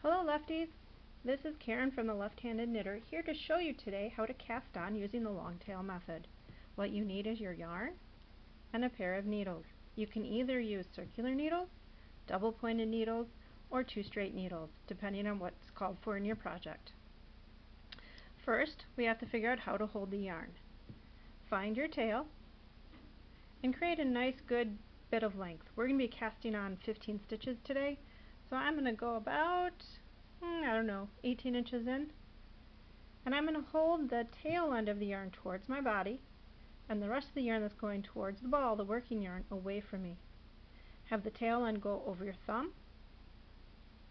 Hello lefties, this is Karen from the Left-Handed Knitter here to show you today how to cast on using the long tail method. What you need is your yarn and a pair of needles. You can either use circular needles, double pointed needles, or two straight needles, depending on what's called for in your project. First, we have to figure out how to hold the yarn. Find your tail and create a nice good bit of length. We're going to be casting on 15 stitches today, so I'm going to go about 18 inches in, and I'm going to hold the tail end of the yarn towards my body and the rest of the yarn that's going towards the ball, the working yarn, away from me. Have the tail end go over your thumb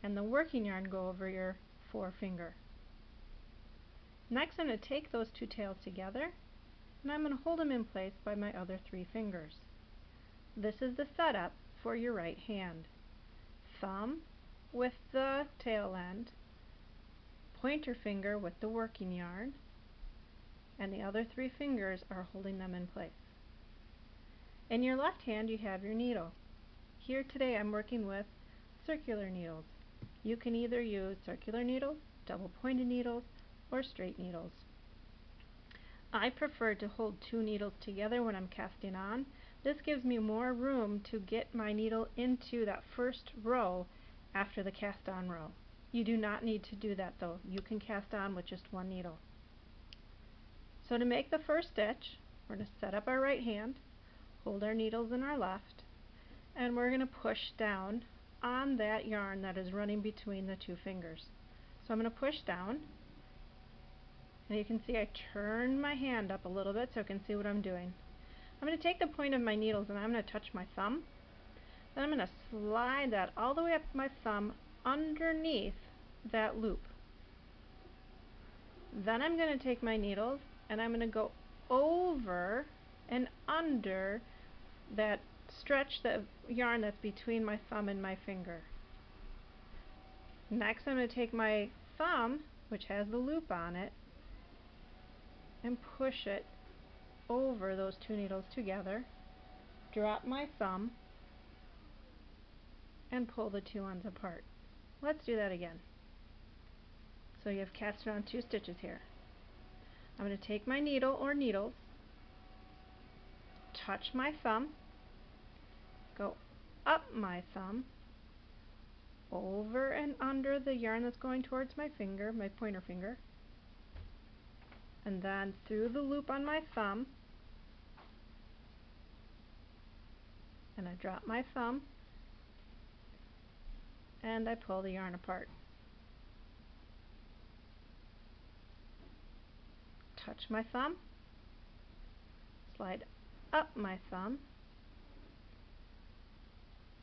and the working yarn go over your forefinger. Next, I'm going to take those two tails together and I'm going to hold them in place by my other three fingers. This is the setup for your right hand. Thumb with the tail end, pointer finger with the working yarn, and the other three fingers are holding them in place. In your left hand you have your needle. Here today I'm working with circular needles. You can either use circular needles, double pointed needles, or straight needles. I prefer to hold two needles together when I'm casting on. This gives me more room to get my needle into that first row after the cast on row. You do not need to do that though. You can cast on with just one needle. So to make the first stitch, we're going to set up our right hand, hold our needles in our left, and we're going to push down on that yarn that is running between the two fingers. So I'm going to push down, and you can see I turn my hand up a little bit so I can see what I'm doing. I'm going to take the point of my needles and I'm going to touch my thumb. Then I'm going to slide that all the way up my thumb underneath that loop. Then I'm going to take my needles and I'm going to go over and under that stretch, the yarn that's between my thumb and my finger. Next I'm going to take my thumb, which has the loop on it, and push it over those two needles together, drop my thumb, and pull the two ends apart. Let's do that again. So you have casted on two stitches here. I'm going to take my needle or needles, touch my thumb, go up my thumb, over and under the yarn that's going towards my finger, my pointer finger, and then through the loop on my thumb, and I drop my thumb, and I pull the yarn apart. Touch my thumb, slide up my thumb,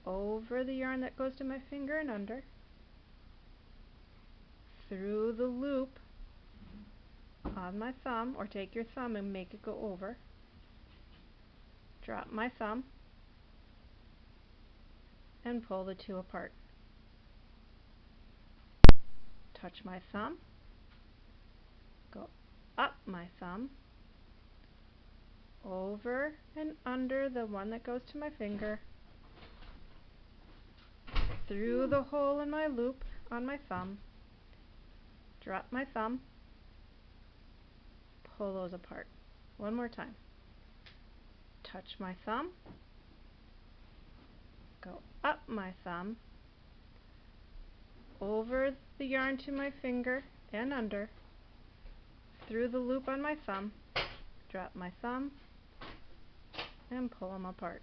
over the yarn that goes to my finger and under, through the loop on my thumb, or take your thumb and make it go over, drop my thumb, and pull the two apart. Touch my thumb, go up my thumb, over and under the one that goes to my finger, through the hole in my loop on my thumb, drop my thumb, pull those apart. One more time. Touch my thumb, go up my thumb, over the yarn to my finger and under, through the loop on my thumb, drop my thumb, and pull them apart.